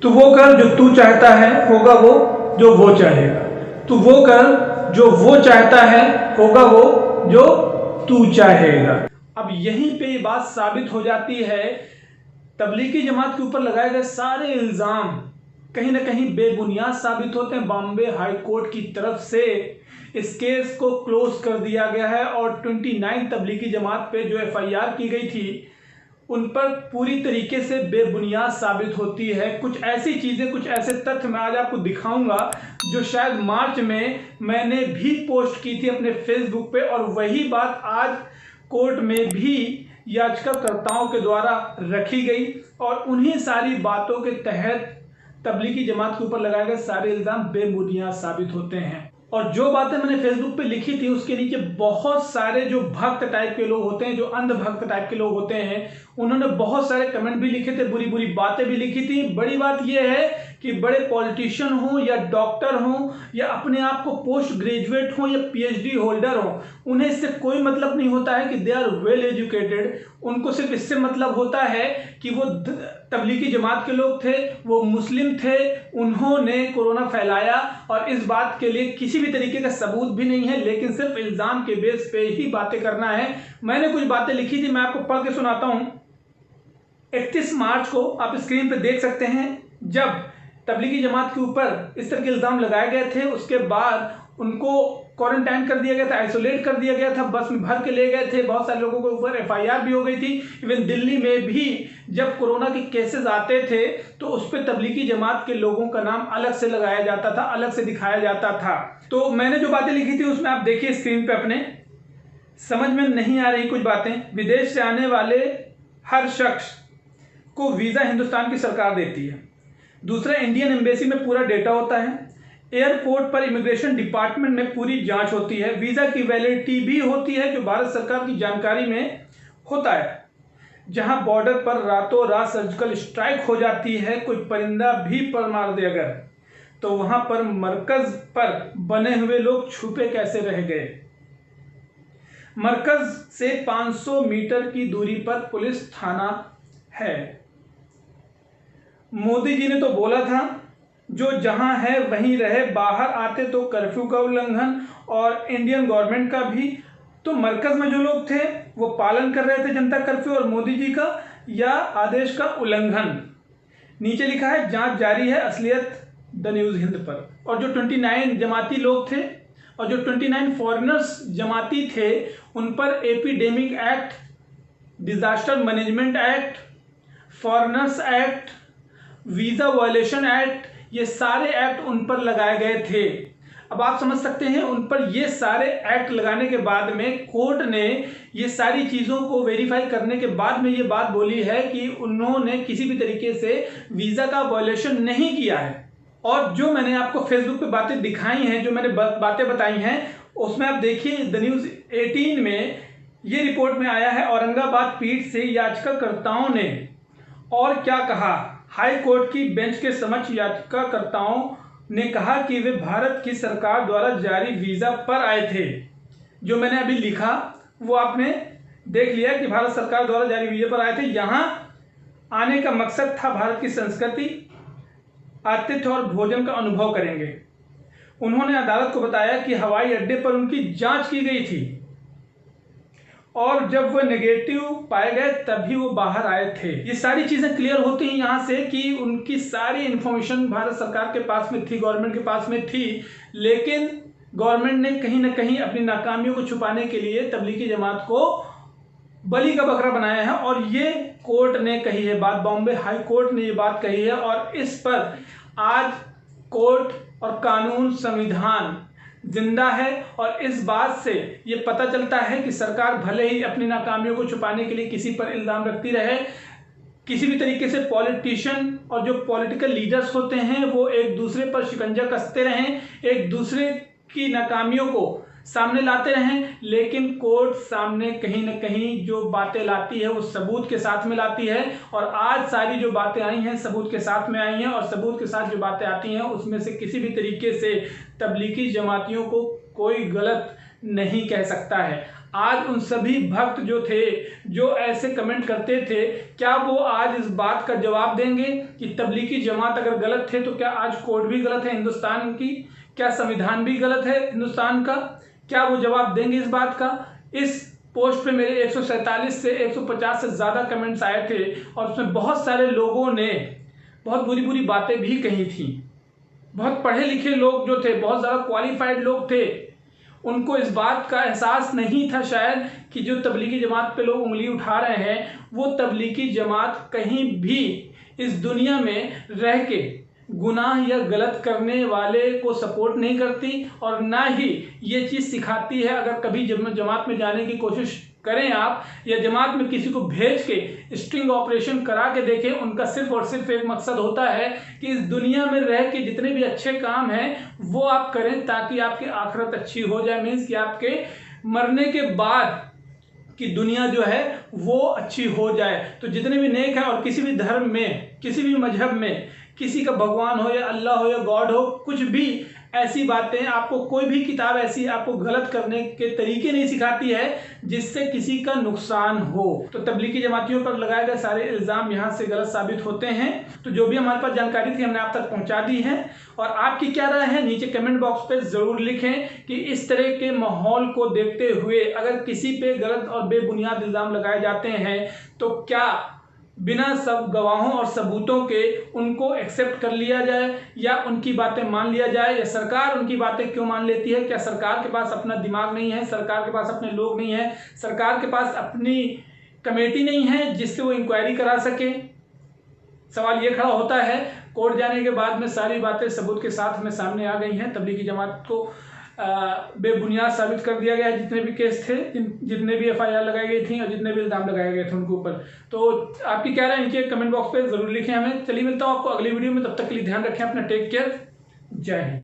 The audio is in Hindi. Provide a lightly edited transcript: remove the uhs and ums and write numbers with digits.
तू वो कर जो तू चाहता है, होगा वो जो वो चाहेगा। तू वो कर जो वो चाहता है, होगा वो जो तू चाहेगा। अब यहीं पे ये बात साबित हो जाती है, तबलीगी जमात के ऊपर लगाए गए सारे इल्जाम कहीं ना कहीं बेबुनियाद साबित होते हैं। बॉम्बे हाई कोर्ट की तरफ से इस केस को क्लोज कर दिया गया है और 29 तबलीगी जमात पे जो FIR की गई थी उन पर पूरी तरीके से बेबुनियाद साबित होती है। कुछ ऐसी चीज़ें, कुछ ऐसे तथ्य मैं आज आपको दिखाऊंगा जो शायद मार्च में मैंने भी पोस्ट की थी अपने फेसबुक पे, और वही बात आज कोर्ट में भी याचिकाकर्ताओं के द्वारा रखी गई और उन्हीं सारी बातों के तहत तबलीगी जमात के ऊपर लगाए गए सारे इल्ज़ाम बेबुनियाद साबित होते हैं। और जो बातें मैंने फेसबुक पे लिखी थी उसके नीचे बहुत सारे जो भक्त टाइप के लोग होते हैं, जो अंधभक्त टाइप के लोग होते हैं, उन्होंने बहुत सारे कमेंट भी लिखे थे, बुरी बुरी बातें भी लिखी थी। बड़ी बात यह है कि बड़े पॉलिटिशियन हो या डॉक्टर हो या अपने आप को पोस्ट ग्रेजुएट हो या PhD होल्डर हो, उन्हें इससे कोई मतलब नहीं होता है कि दे आर वेल एजुकेटेड। उनको सिर्फ इससे मतलब होता है कि वो तबलीगी जमात के लोग थे, वो मुस्लिम थे, उन्होंने कोरोना फैलाया और इस बात के लिए किसी भी तरीके का सबूत भी नहीं है, लेकिन सिर्फ इल्ज़ाम के बेस पे ही बातें करना है। मैंने कुछ बातें लिखी थी, मैं आपको पढ़ के सुनाता हूं। 31 मार्च को आप स्क्रीन पे देख सकते हैं, जब तबलीगी जमात के ऊपर इस तरह के इल्ज़ाम लगाए गए थे, उसके बाद उनको क्वारंटाइन कर दिया गया था, आइसोलेट कर दिया गया था, बस में भर के ले गए थे, बहुत सारे लोगों के ऊपर FIR भी हो गई थी। इवन दिल्ली में भी जब कोरोना के केसेस आते थे तो उस पर तबलीगी जमात के लोगों का नाम अलग से लगाया जाता था, अलग से दिखाया जाता था। तो मैंने जो बातें लिखी थी उसमें आप देखिए स्क्रीन पे अपने, समझ में नहीं आ रही कुछ बातें। विदेश से आने वाले हर शख्स को वीज़ा हिंदुस्तान की सरकार देती है। दूसरा, इंडियन एम्बेसी में पूरा डेटा होता है। एयरपोर्ट पर इमिग्रेशन डिपार्टमेंट में पूरी जांच होती है। वीज़ा की वैलिडिटी भी होती है जो भारत सरकार की जानकारी में होता है। जहां बॉर्डर पर रातों रात सर्जिकल स्ट्राइक हो जाती है, कोई परिंदा भी पर मार दे अगर, तो वहां पर मरकज पर बने हुए लोग छुपे कैसे रह गए। मरकज से 500 मीटर की दूरी पर पुलिस थाना है। मोदी जी ने तो बोला था जो जहां है वहीं रहे, बाहर आते तो कर्फ्यू का उल्लंघन, और इंडियन गवर्नमेंट का भी। तो मरकज में जो लोग थे वो पालन कर रहे थे जनता कर्फ्यू और मोदी जी का या आदेश का उल्लंघन। नीचे लिखा है जांच जारी है, असलियत द न्यूज़ हिंद पर। और जो 29 जमाती लोग थे और जो 29 फॉरेनर्स जमाती थे उन पर epidemic act, disaster management act, foreigners act, visa violation act, ये सारे एक्ट उन पर लगाए गए थे। अब आप समझ सकते हैं उन पर ये सारे एक्ट लगाने के बाद में कोर्ट ने ये सारी चीज़ों को वेरीफाई करने के बाद में ये बात बोली है कि उन्होंने किसी भी तरीके से वीज़ा का वायलेशन नहीं किया है। और जो मैंने आपको फेसबुक पे बातें दिखाई हैं, जो मैंने बातें बताई हैं, उसमें आप देखिए द न्यूज़ 18 में ये रिपोर्ट में आया है, औरंगाबाद पीठ से याचिकाकर्ताओं ने और क्या कहा। हाई कोर्ट की बेंच के समक्ष याचिकाकर्ताओं ने कहा कि वे भारत की सरकार द्वारा जारी वीज़ा पर आए थे। जो मैंने अभी लिखा वो आपने देख लिया कि भारत सरकार द्वारा जारी वीज़ा पर आए थे। यहाँ आने का मकसद था भारत की संस्कृति, आतिथ्य और भोजन का अनुभव करेंगे। उन्होंने अदालत को बताया कि हवाई अड्डे पर उनकी जांच की गई थी और जब वो नेगेटिव पाए गए तभी वो बाहर आए थे। ये सारी चीज़ें क्लियर होती हैं यहाँ से कि उनकी सारी इन्फॉर्मेशन भारत सरकार के पास में थी, गवर्नमेंट के पास में थी, लेकिन गवर्नमेंट ने कहीं ना कहीं अपनी नाकामियों को छुपाने के लिए तबलीगी जमात को बलि का बकरा बनाया है। और ये कोर्ट ने कही है बात, बॉम्बे हाई कोर्ट ने ये बात कही है और इस पर आज कोर्ट और कानून, संविधान जिंदा है। और इस बात से ये पता चलता है कि सरकार भले ही अपनी नाकामियों को छुपाने के लिए किसी पर इल्ज़ाम रखती रहे, किसी भी तरीके से पॉलिटिशियन और जो पॉलिटिकल लीडर्स होते हैं वो एक दूसरे पर शिकंजा कसते रहें, एक दूसरे की नाकामियों को सामने लाते रहें, लेकिन कोर्ट सामने कहीं ना कहीं जो बातें लाती है वो सबूत के साथ में लाती है। और आज सारी जो बातें आई हैं सबूत के साथ में आई हैं, और सबूत के साथ जो बातें आती हैं उसमें से किसी भी तरीके से तबलीगी जमातियों को कोई गलत नहीं कह सकता है। आज उन सभी भक्त जो थे, जो ऐसे कमेंट करते थे, क्या वो आज इस बात का जवाब देंगे कि तबलीगी जमात अगर गलत थे तो क्या आज कोड भी गलत है हिंदुस्तान की, क्या संविधान भी गलत है हिंदुस्तान का? क्या वो जवाब देंगे इस बात का? इस पोस्ट पे मेरे 147 से 150 से ज़्यादा कमेंट्स आए थे और उसमें बहुत सारे लोगों ने बहुत बुरी बुरी बातें भी कही थी। बहुत पढ़े लिखे लोग जो थे, बहुत ज़्यादा क्वालिफाइड लोग थे, उनको इस बात का एहसास नहीं था शायद कि जो तबलीगी जमात पे लोग उंगली उठा रहे हैं, वो तबलीगी जमात कहीं भी इस दुनिया में रह के गुनाह या गलत करने वाले को सपोर्ट नहीं करती और ना ही ये चीज़ सिखाती है। अगर कभी जमात में जाने की कोशिश करें आप, या जमात में किसी को भेज के स्ट्रिंग ऑपरेशन करा के देखें, उनका सिर्फ और सिर्फ एक मकसद होता है कि इस दुनिया में रह के जितने भी अच्छे काम हैं वो आप करें ताकि आपकी आखिरत अच्छी हो जाए। मीन्स कि आपके मरने के बाद की दुनिया जो है वो अच्छी हो जाए। तो जितने भी नेक हैं और किसी भी धर्म में, किसी भी मजहब में, किसी का भगवान हो या अल्लाह हो या गॉड हो, कुछ भी ऐसी बातें, आपको कोई भी किताब ऐसी आपको गलत करने के तरीके नहीं सिखाती है जिससे किसी का नुकसान हो। तो तबलीगी जमातियों पर लगाए गए सारे इल्ज़ाम यहाँ से गलत साबित होते हैं। तो जो भी हमारे पास जानकारी थी हमने आप तक पहुँचा दी है। और आपकी क्या राय है नीचे कमेंट बॉक्स पे ज़रूर लिखें कि इस तरह के माहौल को देखते हुए अगर किसी पे गलत और बेबुनियाद इल्ज़ाम लगाए जाते हैं तो क्या बिना सब गवाहों और सबूतों के उनको एक्सेप्ट कर लिया जाए या उनकी बातें मान लिया जाए, या सरकार उनकी बातें क्यों मान लेती है? क्या सरकार के पास अपना दिमाग नहीं है? सरकार के पास अपने लोग नहीं है? सरकार के पास अपनी कमेटी नहीं है जिससे वो इंक्वायरी करा सके? सवाल ये खड़ा होता है। कोर्ट जाने के बाद में सारी बातें सबूत के साथ में सामने आ गई हैं। तबलीगी जमात को बेबुनियाद साबित कर दिया गया है। जितने भी केस थे, जितने भी FIR लगाई गई थी और जितने भी इल्ज़ाम लगाए गए थे उनके ऊपर। तो आपकी क्या राय नीचे कमेंट बॉक्स पे ज़रूर लिखें हमें। चलिए मिलता हूँ आपको अगली वीडियो में, तब तक के लिए ध्यान रखें अपना। टेक केयर, जय हिंद।